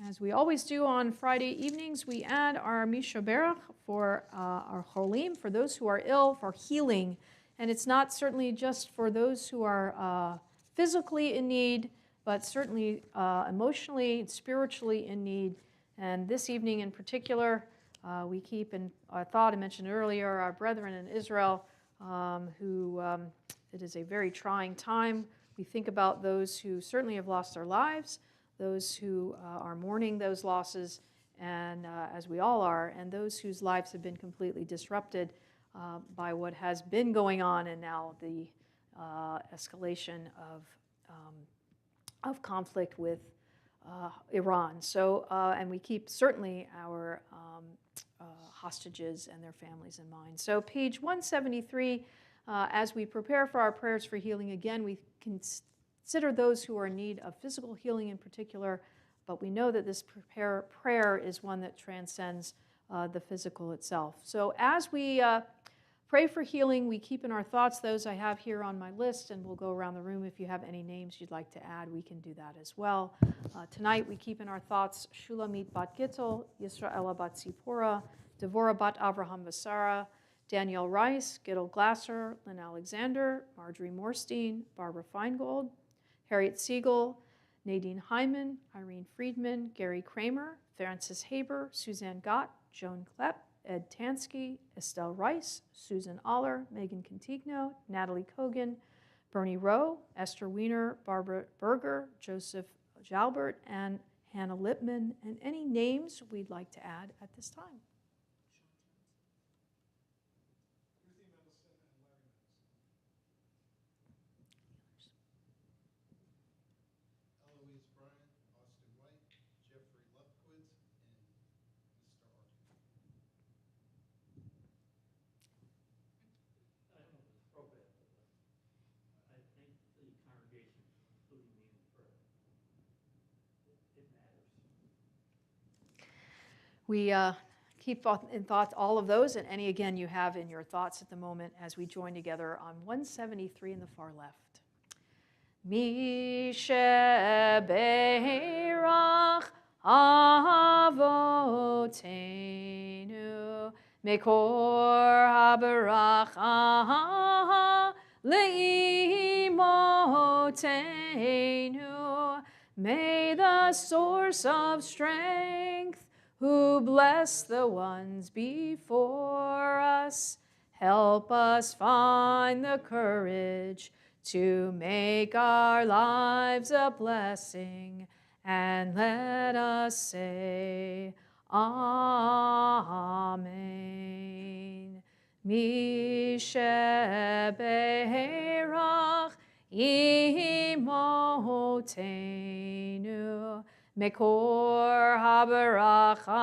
As we always do on Friday evenings, we add our Mishaberach for our Cholim, for those who are ill, for healing. And it's not certainly just for those who are physically in need, but certainly emotionally, spiritually in need. And this evening in particular, we keep in our thought, I mentioned earlier, our brethren in Israel, who it is a very trying time. We think about those who certainly have lost their lives, those who are mourning those losses, and as we all are, and those whose lives have been completely disrupted by what has been going on, and now the escalation of conflict with Iran. So, and we keep certainly our hostages and their families in mind. So, page 173. As we prepare for our prayers for healing, again, we consider those who are in need of physical healing in particular, but we know that this prayer is one that transcends the physical itself. So as we pray for healing, we keep in our thoughts those I have here on my list, and we'll go around the room. If you have any names you'd like to add, we can do that as well. Tonight we keep in our thoughts Shulamit bat Gittel, Yisraela bat Zipporah, Devorah bat Avraham Vasara, Danielle Rice, Gittel Glasser, Lynn Alexander, Marjorie Morstein, Barbara Feingold, Harriet Siegel, Nadine Hyman, Irene Friedman, Gary Kramer, Francis Haber, Suzanne Gott, Joan Klepp, Ed Tansky, Estelle Rice, Susan Aller, Megan Contigno, Natalie Kogan, Bernie Rowe, Esther Wiener, Barbara Berger, Joseph Jalbert, and Hannah Lipman, and any names we'd like to add at this time. We keep in thought all of those and any, again, you have in your thoughts at the moment as we join together on 173 in the far left. Mi shebeirach avoteinu mekor habaracha leimotenu. May the source of strength who bless the ones before us help us find the courage to make our lives a blessing, and let us say, Amen. Mi shebeirach imotenu mekor habaracha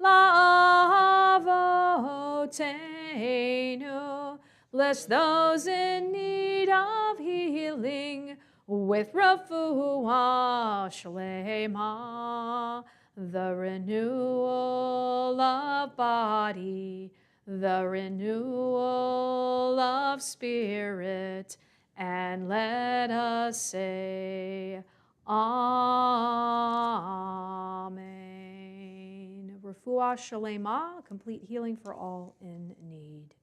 la'avotenu. Bless those in need of healing with refuah shlema, the renewal of body, the renewal of spirit, and let us say, Amen. Refuah shlema, complete healing for all in need.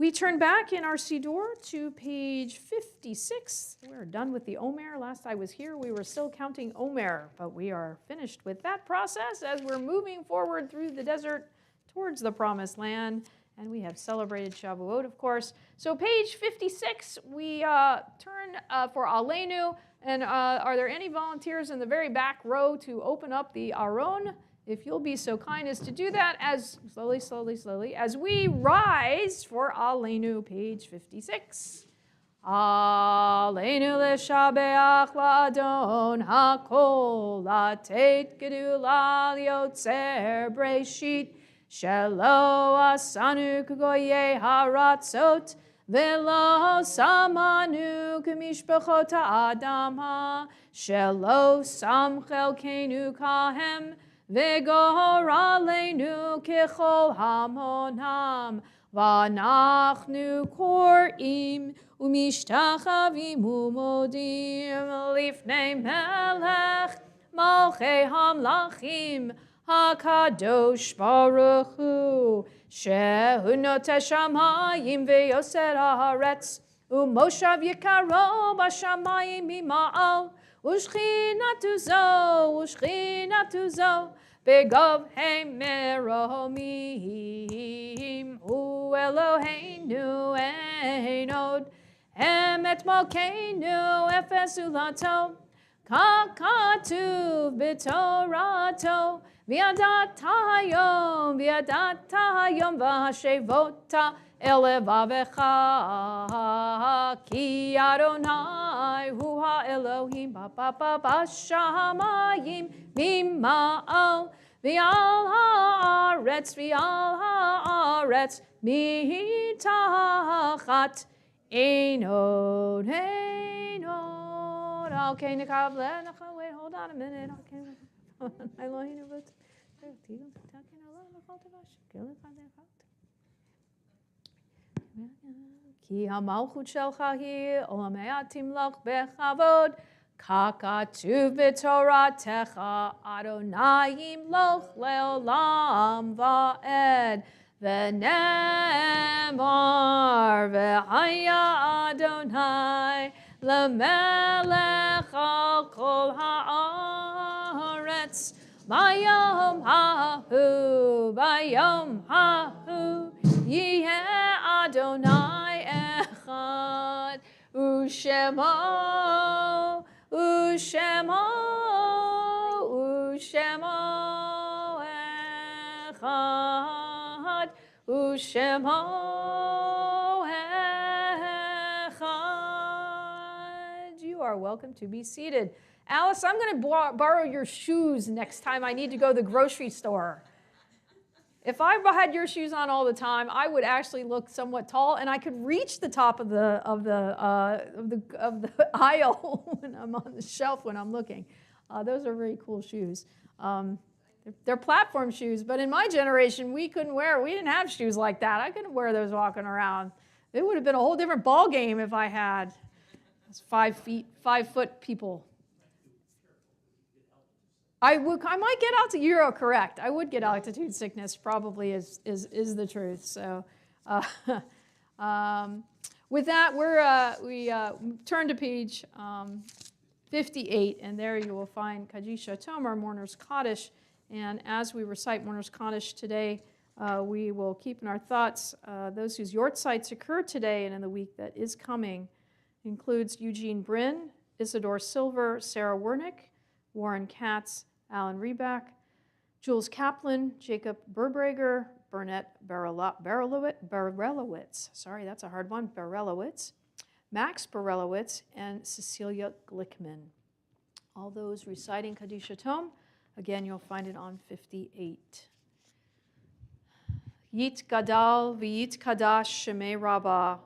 We turn back in our Siddur to page 56. We're done with the Omer. Last I was here, we were still counting Omer, but we are finished with that process as we're moving forward through the desert towards the Promised Land. And we have celebrated Shavuot, of course. So page 56, we turn for Aleinu. And are there any volunteers in the very back row to open up the Aron? If you'll be so kind as to do that, as slowly, as we rise for Aleinu, page 56. Aleinu l'shabeach la'adon hakol, latet gedula liotzer breshit, shelo asanu k'goyei haratzot, velo samanu k'mishpachot ha'adam ha, shelo sam chelkenu kahem, V'gor aleinu kechol hamonam, v'anachnu kor'im, u'mishtachavim u'modim, lifnei melech, malchei hamlachim, hakadosh baruch hu, shehu noteh shamayim ve'yoser haaretz, u'moshav yikaro b'shamayim mima'al, Ushchinatu zo, begov heim meromim, hu Eloheinu einod, emet malkeinu efes ulato, kakatuv b'torato, v'yadat hayom v'hashevota, elevavecha, ki Adonai hu ha-Elohim b'shamayim mima'al, v'al ha'aretz mitachat einod. Okay, Nikav, wait, hold on a minute. Okay, Elohim Ki hamalchut shelcha hi olamei timlach bechavod, kakatuv b'toratecha Adonai yimloch leolam va'ed, v'nemar v'haya Adonai lemelech al kol ha'aretz, bayom hahu, yeh Adonai echad, u'shemo echad, u'shemo echad. You are welcome to be seated. Alice, I'm going to borrow your shoes next time I need to go to the grocery store. If I had your shoes on all the time, I would actually look somewhat tall, and I could reach the top of the aisle when I'm on the shelf when I'm looking. Those are very cool shoes. They're platform shoes, but in my generation, we didn't have shoes like that. I couldn't wear those walking around. It would have been a whole different ball game if I had. It's 5-foot people. I might get altitude. You're correct. I would get altitude sickness. Probably is the truth. So, with that, we turn to page 58, and there you will find Kaddish Tomer, Mourner's Kaddish. And as we recite Mourner's Kaddish today, we will keep in our thoughts those whose yortzites occur today and in the week that is coming. Includes Eugene Bryn, Isidore Silver, Sarah Wernick, Warren Katz, Alan Reback, Jules Kaplan, Jacob Berbrager, Burnett Barelowitz, sorry, that's a hard one, Barelowitz, Max Barelowitz, and Cecilia Glickman. All those reciting Kaddish Tom, again, you'll find it on 58. Yit Gadal v'yit Kadash Shemei Rabbah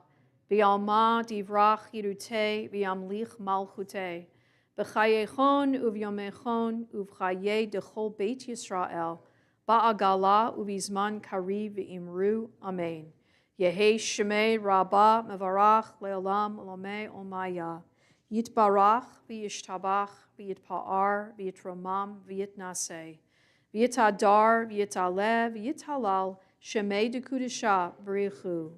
v'yalma divrach yirutei v'yamlich malchutei b'chayechon uvyomechon uvchaye dechol Beit Yisrael ba'agala uvizman kari v'imru amen. Yehi Shemei Rabbah mevarach le'olam olomei omaya yitbarach v'yishtabach v'yitpa'ar v'yitromam v'yitnaseh v'yitadar v'yitalev v'yitalal Shemei de Kudisha B'richu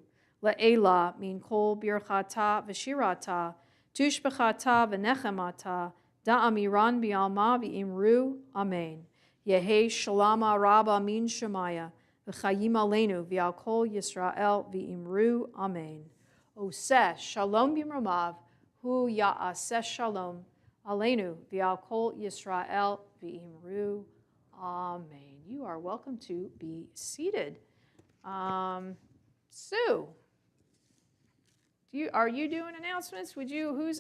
Le'ela min kol birchata v'shirata tushbechata v'nechemata da'amiran bi'alma v'imru amen. Yehi shalama rabba min shemaya v'chayim aleinu v'al kol Yisrael v'imru amen. Oseh shalom b'mromav hu ya'aseh shalom aleinu v'al kol Yisrael v'imru amen. You are welcome to be seated. Sue, are you doing announcements?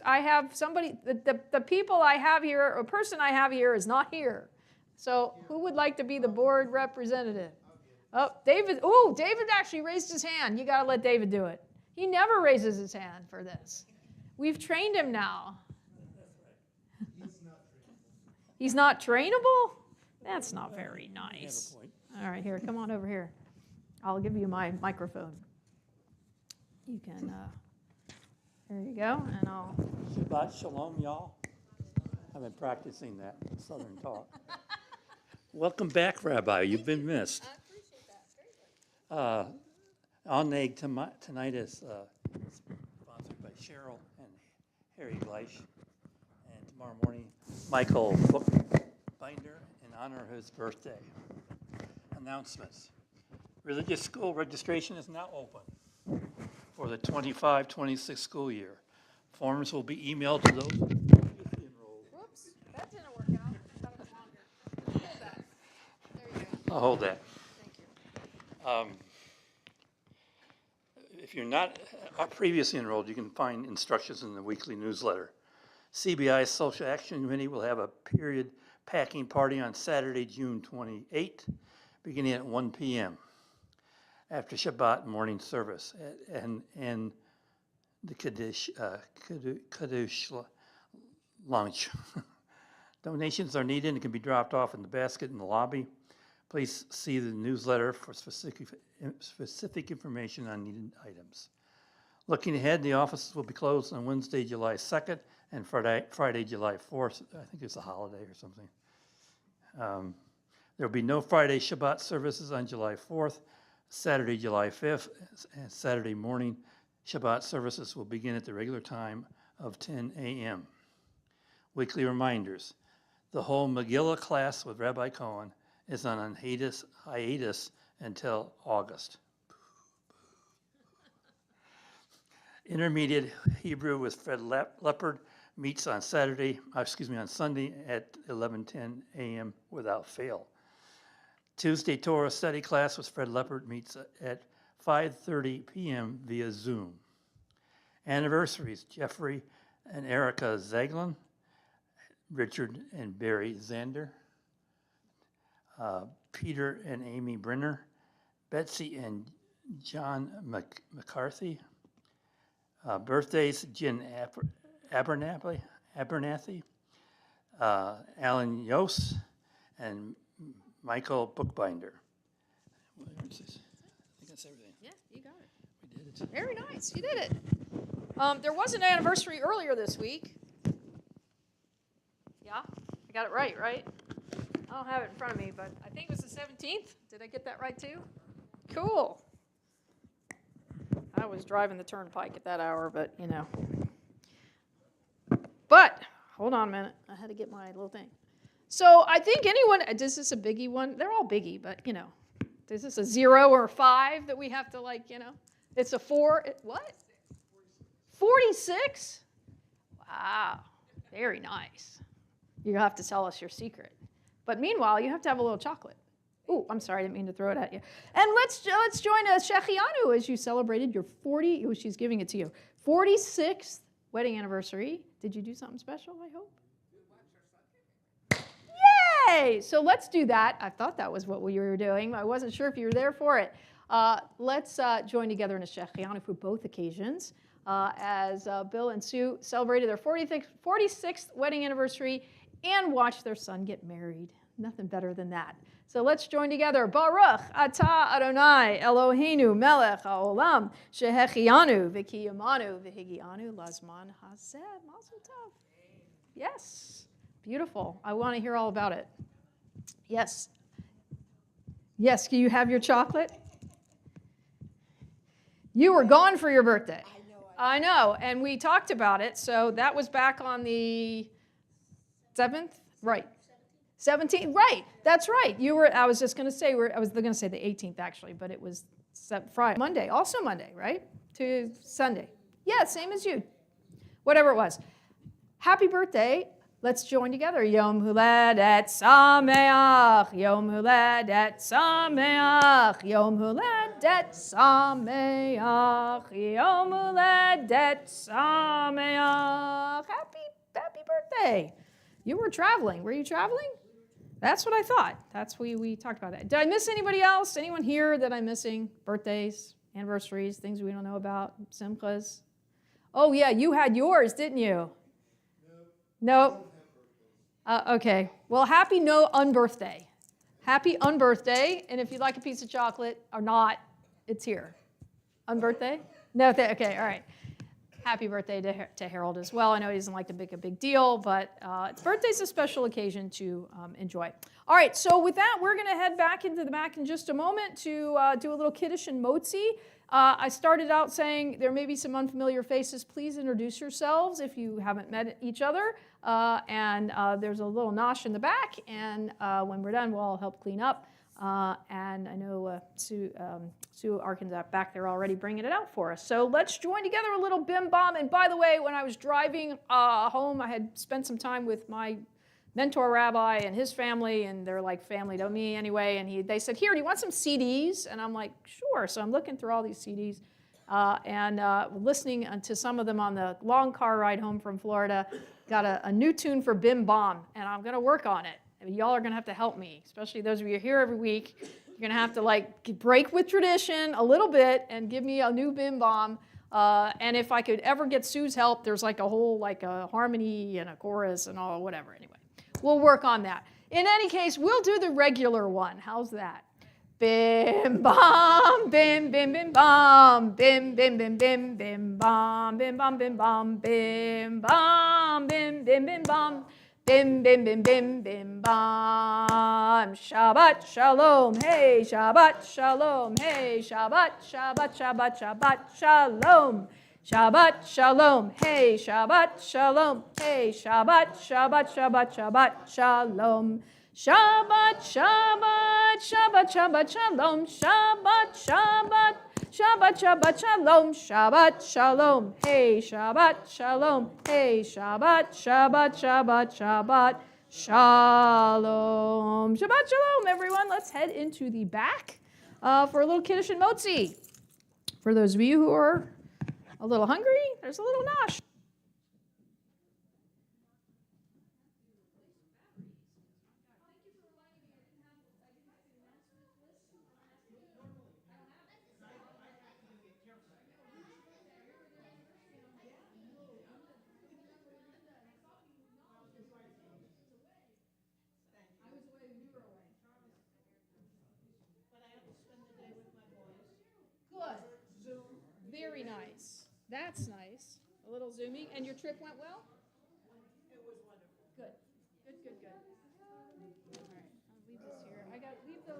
I have somebody, the people I have here, a person I have here is not here. So who would like to be the board representative? Oh, David actually raised his hand. You got to let David do it. He never raises his hand for this. We've trained him now. He's not trainable? That's not very nice. All right, here, come on over here. I'll give you my microphone. You can, there you go, and I'll... Shabbat shalom, y'all. I've been practicing that Southern talk. Welcome back, Rabbi. You've been missed. I appreciate that greatly. Oneg tonight is sponsored by Cheryl and Harry Gleish. And tomorrow morning, Michael Bookbinder in honor of his birthday. Announcements. Religious school registration is now open for the 25-26 school year. Forms will be emailed to those previously enrolled. Whoops, that didn't work out. I thought it was longer. Hold that. There you go. I'll hold that. Thank you. If you're not previously enrolled, you can find instructions in the weekly newsletter. CBI Social Action Committee will have a period packing party on Saturday, June 28, beginning at 1 p.m. after Shabbat morning service and the Kaddish lunch. Donations are needed and can be dropped off in the basket in the lobby. Please see the newsletter for specific information on needed items. Looking ahead, the offices will be closed on Wednesday, July 2nd and Friday, July 4th. I think it's a holiday or something. There will be no Friday Shabbat services on July 4th. Saturday, July 5th, and Saturday morning Shabbat services will begin at the regular time of 10 a.m. Weekly reminders. The whole Megillah class with Rabbi Cohen is on hiatus until August. Intermediate Hebrew with Fred Leopard meets on Sunday at 11:10 a.m. without fail. Tuesday Torah study class with Fred Leopard meets at 5:30 p.m. via Zoom. Anniversaries: Jeffrey and Erica Zaglin, Richard and Barry Zander, Peter and Amy Brenner, Betsy and John McCarthy. Birthdays: Jen Abernathy, Alan Yost, and Michael Bookbinder. Where is this? I think that's everything. Yeah, you got it. We did it. Very nice. You did it. There was an anniversary earlier this week. Yeah, I got it right? I don't have it in front of me, but I think it was the 17th. Did I get that right too? Cool. I was driving the turnpike at that hour, but you know. But hold on a minute. I had to get my little thing. So I think anyone, is this a biggie one? They're all biggie, but you know. Is this a 0 or a 5 that we have to like, you know? It's a 4. What? 46? Wow. Very nice. You have to tell us your secret. But meanwhile, you have to have a little chocolate. Oh, I'm sorry, I didn't mean to throw it at you. And let's join Shechianu as you celebrated your she's giving it to you, 46th wedding anniversary. Did you do something special, I hope? Yay! So let's do that. I thought that was what we were doing. I wasn't sure if you were there for it. Let's join together in a Shechianu for both occasions as Bill and Sue celebrated their 46th wedding anniversary and watched their son get married. Nothing better than that. So let's join together. Baruch atah Adonai Eloheinu melech haolam shehechianu v'kiyamanu v'higianu lazman hazeh. Mazel tov. Yes. Beautiful. I want to hear all about it. Yes. Yes, can you have your chocolate? You were gone for your birthday. I know, and we talked about it. So that was back on the 7th? Right. 17th, right. That's right. You were. I was just going to say. I was going to say the 18th actually, but it was Friday, Monday, also Monday, right? To Sunday. Yeah, same as you. Whatever it was. Happy birthday. Let's join together. Yom Huledet Sameach. Yom Huledet Sameach. Yom Huledet Sameach. Yom Huledet Sameach. Happy birthday. You were traveling. Were you traveling? That's what I thought. That's we talked about that. Did I miss anybody else? Anyone here that I'm missing? Birthdays, anniversaries, things we don't know about, simchas? Oh, yeah, you had yours, didn't you? Nope. Okay. Well, happy unbirthday. Happy unbirthday. And if you'd like a piece of chocolate or not, it's here. Unbirthday? No, okay, all right. Happy birthday to Harold as well. I know he doesn't like to make a big deal, but birthday's a special occasion to enjoy. All right, so with that, we're going to head back into the back in just a moment to do a little Kiddush and Motzi. I started out saying there may be some unfamiliar faces. Please introduce yourselves if you haven't met each other. And there's a little nosh in the back, and when we're done, we'll all help clean up. And I know Sue Arkin's back there already bringing it out for us. So let's join together a little bim bam. And by the way, when I was driving home, I had spent some time with my mentor rabbi and his family, and they're like family to me anyway. And they said, "Here, do you want some CDs?" And I'm like, "Sure." So I'm looking through all these CDs and listening to some of them on the long car ride home from Florida. Got a new tune for Bim Bom, and I'm going to work on it. Y'all are going to have to help me, especially those of you here every week. You're going to have to like break with tradition a little bit and give me a new Bim Bom. And if I could ever get Sue's help, there's like a whole like a harmony and a chorus and all whatever. Anyway, we'll work on that. In any case, we'll do the regular one. How's that? Bim bom, bim bim bim bom, bim bim bim bim bim bom, bim bom bim bom, bim bom, bim bim bim bom. Bim, bim, bim, bim, bim, bam. Shabbat shalom, hey, Shabbat shalom, hey, Shabbat, Shabbat, Shabbat, Shabbat shalom. Shabbat shalom, hey, Shabbat shalom, hey, Shabbat, Shabbat, Shabbat, Shabbat shalom. Shabbat, Shabbat, Shabbat, Shabbat shalom, Shabbat, Shabbat. Shabbat, Shabbat, Shalom, Shabbat, Shalom, hey, Shabbat, Shalom, hey, Shabbat, Shabbat, Shabbat, Shabbat, Shalom. Shabbat, Shalom, everyone. Let's head into the back for a little Kiddush and Motzi. For those of you who are a little hungry, there's a little nosh. Very nice. That's nice. A little zooming. And your trip went well? It was wonderful. Good. Good, good, good. All right, I'll leave this here. I got, leave the